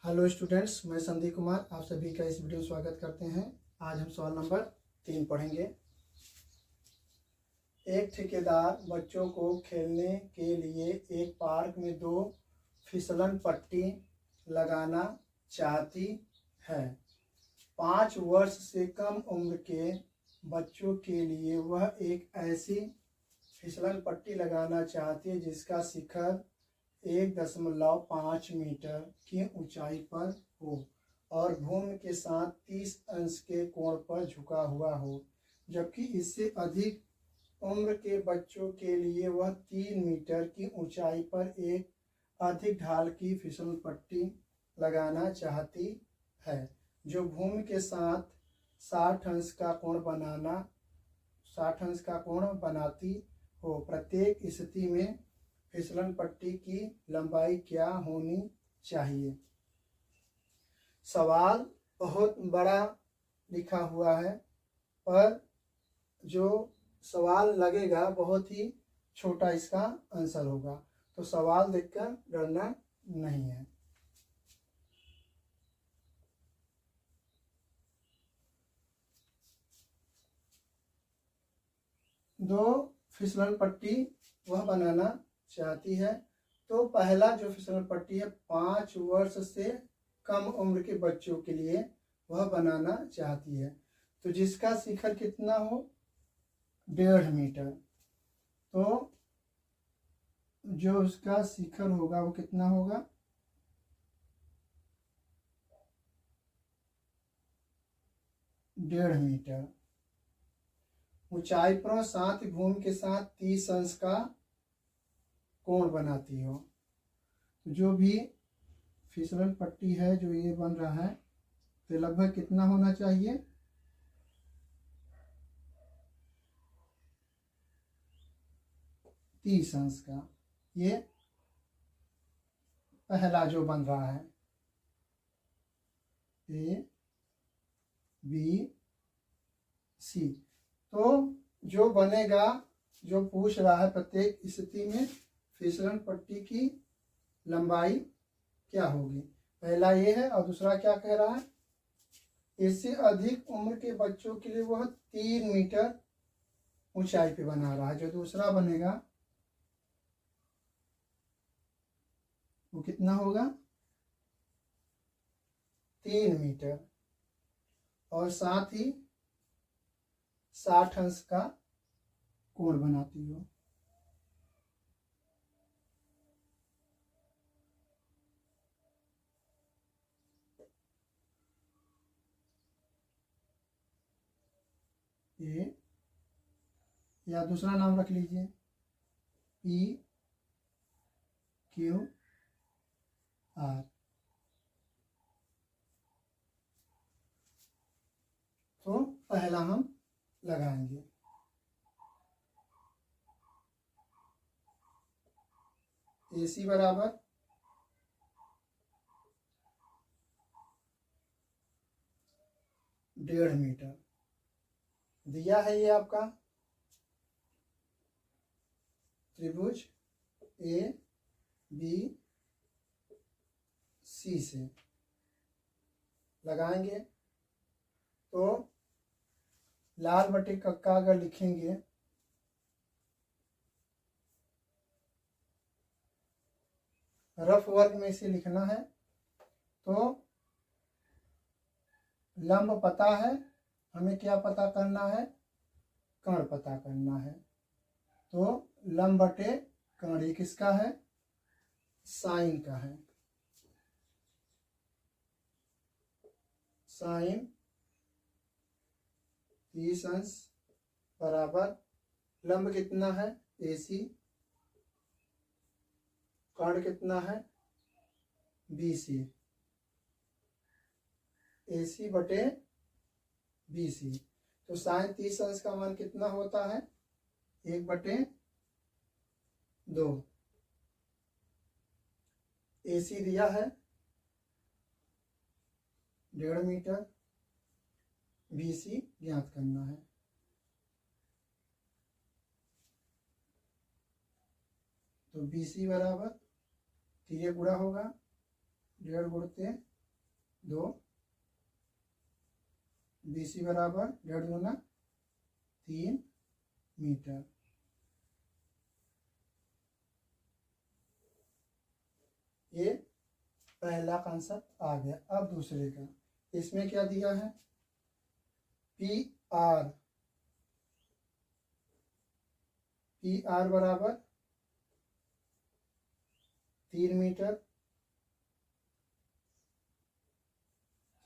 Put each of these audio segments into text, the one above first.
Hello students, मैं संदीप कुमार आप सभी का इस वीडियो में स्वागत करते हैं। आज हम सवाल नंबर 3 पढ़ेंगे। एक ठेकेदार बच्चों को खेलने के लिए एक पार्क में 2 फिसलन पट्टी लगाना चाहती है। 5 वर्ष से कम उम्र के बच्चों के लिए वह एक ऐसी फिसलन पट्टी लगाना चाहती है जिसका शिखर 1.5 मीटर की ऊंचाई पर हो और भूमि के साथ 30 अंश के कोण पर झुका हुआ हो, जबकि इससे अधिक उम्र के बच्चों के लिए वह 3 मीटर की ऊंचाई पर एक अधिक ढाल की फिसल पट्टी लगाना चाहती है जो भूमि के साथ 60 अंश का कोण बनाती हो। प्रत्येक स्थिति में फिसलन पट्टी की लंबाई क्या होनी चाहिए। सवाल बहुत बड़ा लिखा हुआ है, पर जो सवाल लगेगा बहुत ही छोटा इसका आंसर होगा, तो सवाल देखकर डरना नहीं है। दो फिसलन पट्टी वह बनाना चाहती है, तो पहला जो फिसलन पट्टी है 5 वर्ष से कम उम्र के बच्चों के लिए वह बनाना चाहती है, तो जिसका शिखर कितना हो 1.5 मीटर। तो जो उसका शिखर होगा वो कितना होगा 1.5 मीटर ऊंचाई पर, साथ ही भूमि के साथ 30 अंश का कोण बनाती हो। जो भी फिसलन पट्टी है जो ये बन रहा है, तो लगभग कितना होना चाहिए 30 अंश का। ये पहला जो बन रहा है A B C। तो जो बनेगा, जो पूछ रहा है प्रत्येक स्थिति में फिसलन पट्टी की लंबाई क्या होगी, पहला ये है। और दूसरा क्या कह रहा है, इससे अधिक उम्र के बच्चों के लिए वह 3 मीटर ऊंचाई पे बना रहा है। जो दूसरा बनेगा वो कितना होगा 3 मीटर और साथ ही 60 अंश का कोण बनाती हो। ए या दूसरा नाम रख लीजिए PQR। तो पहला हम लगाएंगे। AC बराबर 1.5 मीटर दिया है। ये आपका त्रिभुज ABC से लगाएंगे, तो लाल बटे कक्का अगर लिखेंगे रफ वर्ग में इसे लिखना है, तो लंब पता है, हमें क्या पता करना है, कर्ण पता करना है। तो लंब बटे कर्ण ये किसका है, साइन का है। साइन 30 अंश बराबर लंब कितना है AC, कर्ण कितना है BC। AC बटे BC, तो साइन 30 अंश का मान कितना होता है 1/2। AC दिया है 1.5 मीटर, BC ज्ञात करना है। तो BC बराबर 3 गुणा होगा 1.5 गुणते 2, BC बराबर 1.5 दूना 3 मीटर। ये पहला कॉन्सेप्ट आ गया। अब दूसरे का, इसमें क्या दिया है, पी आर बराबर 3 मीटर,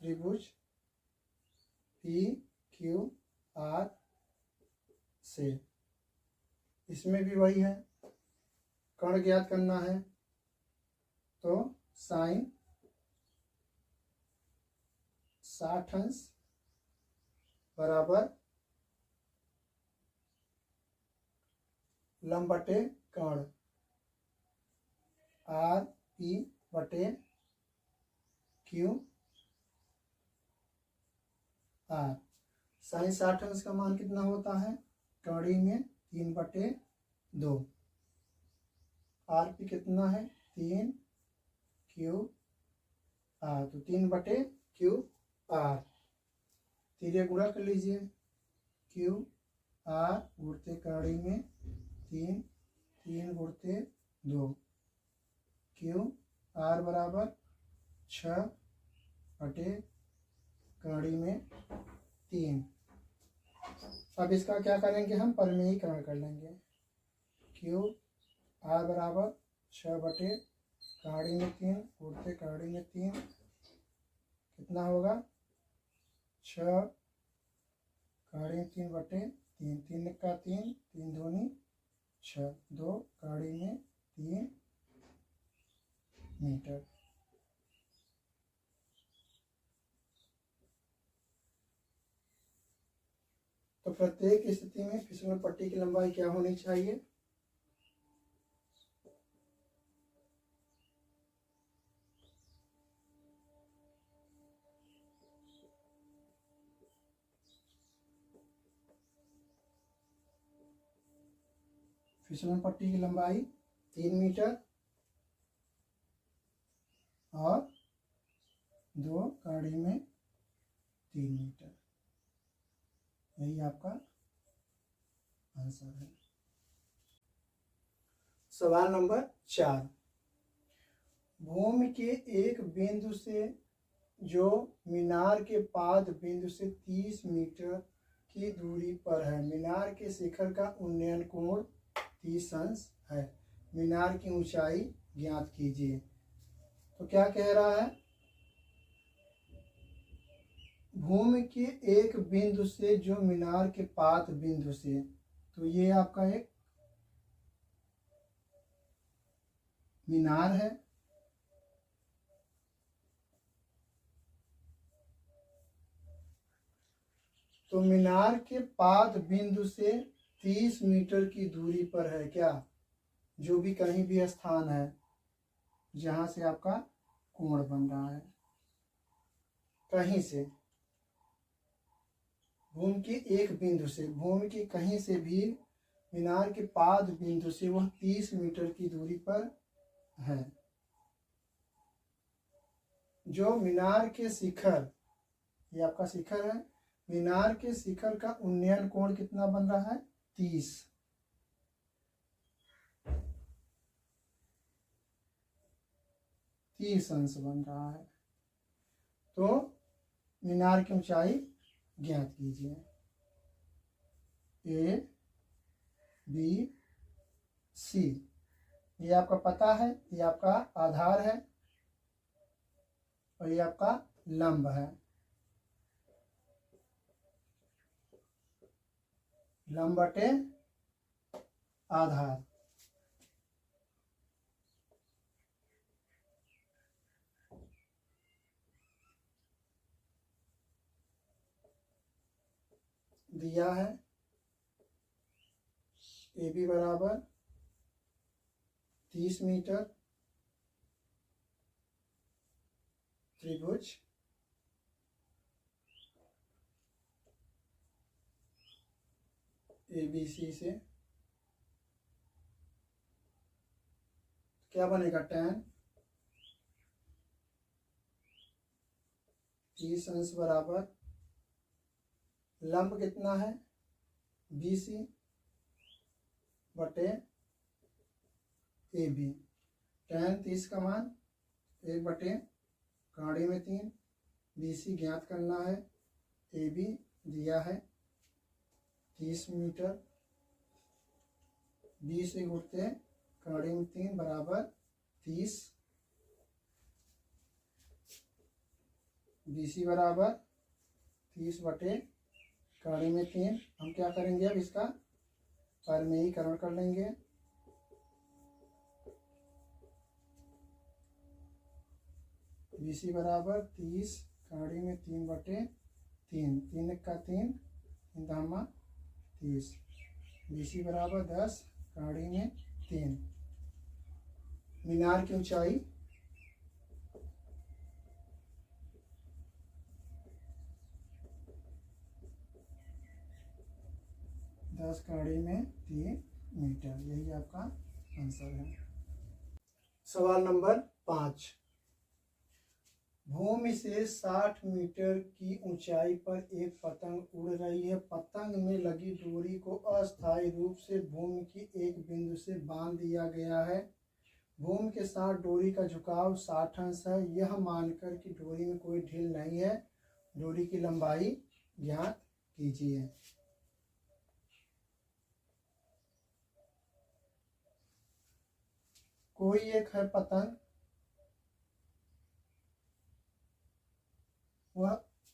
त्रिभुज पी क्यू आर से। इसमें भी वही है, कर्ण ज्ञात करना है तो साइन 60 अंश बराबर लंब बटे कर्ण आर पी बटे क्यू आर। साइन 60 अंश का मान कितना होता है, कड़ी में 3/2। आर पी कितना है 3 क्यू आर, तो 3/क्यू आर। तीरे गुणा कर लीजिए, क्यू आर गुणते कड़ी में 3 गुणते 2, क्यू आर बराबर 6 कड़ी में 3। अब इसका क्या करेंगे, हम परिमेयीकरण कर लेंगे। क्यू आर बराबर 6 कड़ी में 3 गुणते कड़ी में 3, कितना होगा 6 कड़ी में 3/3, 3 का 3, 3 दूनी 6, 2 कड़ी में 3 मीटर। तो प्रत्येक स्थिति में फिसलन पट्टी की लंबाई क्या होनी चाहिए, फिसलन पट्टी की लंबाई 3 मीटर और 2 कड़ी में 3 मीटर। यही आपका आंसर है। सवाल नंबर 4, भूमि के एक बिंदु से जो मीनार के पाद बिंदु से 30 मीटर की दूरी पर है, मीनार के शिखर का उन्नयन कोण 30 अंश है, मीनार की ऊंचाई ज्ञात कीजिए। तो क्या कह रहा है, भूमि के एक बिंदु से जो मीनार के पाद बिंदु से, तो ये आपका एक मीनार है, तो मीनार के पाद बिंदु से 30 मीटर की दूरी पर है क्या, जो भी कहीं भी स्थान है जहां से आपका कोण बन रहा है, कहीं से भूमि के एक बिंदु से, भूमि के कहीं से भी मीनार के पाद बिंदु से वह 30 मीटर की दूरी पर है। जो मीनार के शिखर, ये आपका शिखर है, मीनार के शिखर का उन्नयन कोण कितना बन रहा है 30 अंश बन रहा है। तो मीनार की ऊंचाई ज्ञात कीजिए। ए बी सी, ये आपका पता है, ये आपका आधार है और ये आपका लंब है। लंब बटे आधार, दिया है ए बी बराबर 30 मीटर, त्रिभुज ए बी सी से क्या बनेगा, tan 30 अंश बराबर लंब कितना है BC बटे AB। tan 30 का मान 1 बटे कहाड़ी में 3, BC ज्ञात करना है, AB दिया है 30 मीटर, 20 से गुणते कहाड़ी में 3 बराबर 30, BC बराबर 30 बटे कहाड़ी में 3। हम क्या करेंगे अब इसका परिमेयीकरण कर लेंगे। BC बराबर 30 कहाड़ी में 3 बटे 3, 3 का 3 दामा 30, BC बराबर 10 कहाड़ी में 3। मीनार की ऊंचाई 10 कहाड़ी में 3 मीटर। यही आपका आंसर है। सवाल नंबर 5, भूमि से 60 मीटर की ऊंचाई पर एक पतंग उड़ रही है। पतंग में लगी डोरी को अस्थायी रूप से भूमि की एक बिंदु से बांध दिया गया है। भूमि के साथ डोरी का झुकाव 60 अंश है। यह मानकर कि डोरी में कोई ढील नहीं है, डोरी की लंबाई ज्ञात कीजिए। कोई एक है पतंग, वह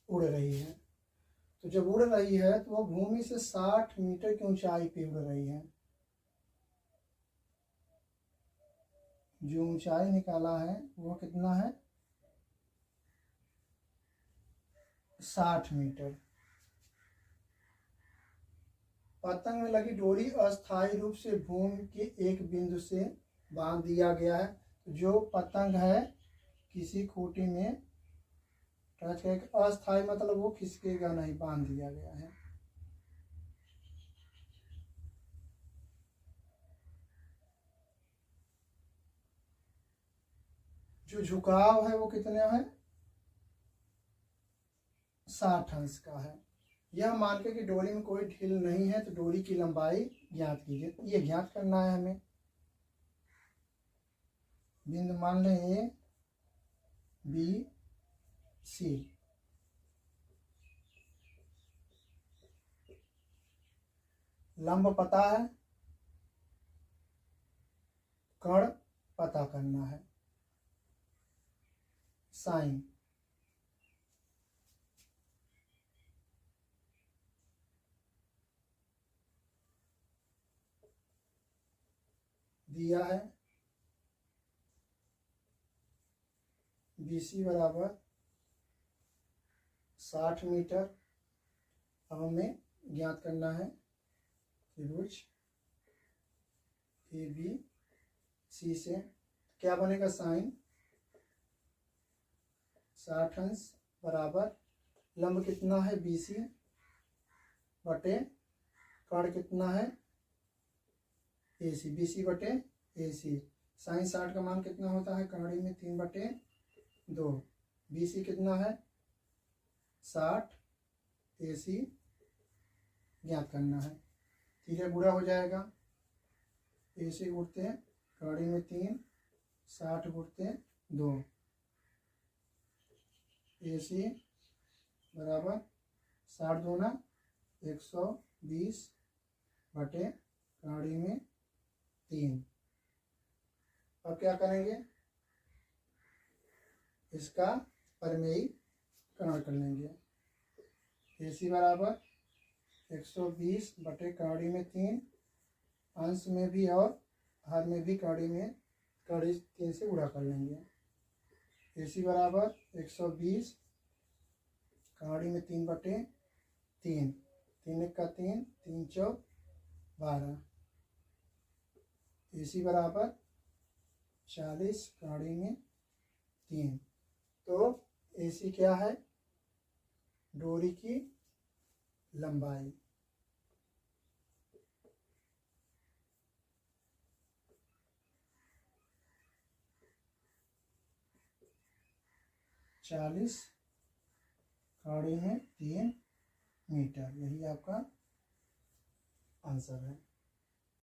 उड़ रही है। तो जब उड़ रही है तो वह भूमि से 60 मीटर की ऊंचाई पे उड़ रही है। जो ऊंचाई निकाला है वो कितना है 60 मीटर। पतंग में लगी डोरी अस्थायी रूप से भूमि के एक बिंदु से बांध दिया गया है। जो पतंग है किसी खूंटी में टच करके, अस्थायी मतलब वो खिसकेगा नहीं, बांध दिया गया है। जो झुकाव है वो कितने है 60 अंश का है। यह मान के कि डोरी में कोई ढील नहीं है तो डोरी की लंबाई ज्ञात कीजिए। ये ज्ञात करना है हमें। बिंदु मान लें A B C। लंब पता है, कर्ण पता करना है। साइन दिया है, BC बराबर 60 मीटर। अब हमें ज्ञात करना है त्रिभुज ABC से क्या बनेगा साइन 60 अंश बराबर लंब कितना है BC बटे कर्ण कितना है AC, BC बटे AC। साइन 60 का मान कितना होता है कहाड़ी में 3 बटे 2, BC कितना है 60, AC ज्ञात करना है। तीसरा गुणा हो जाएगा, AC गुणते कहाड़ी में 3, 60 गुणते 2, AC बराबर 60 दूना 120 बटे कहाड़ी में 3। अब क्या करेंगे इसका परिमेयीकरण कर लेंगे। AC बराबर 120 बटे कहाड़ी में 3, अंश में भी और हर में भी कहाड़ी 3 से गुणा कर लेंगे। AC बराबर 120 कहाड़ी में 3 बटे 3, 3 का 3, 3 चौक 12, AC बराबर 40 कहाड़ी में 3। तो AC क्या है डोरी की लंबाई। चालीस खाड़ी में 3 मीटर। यही आपका आंसर है।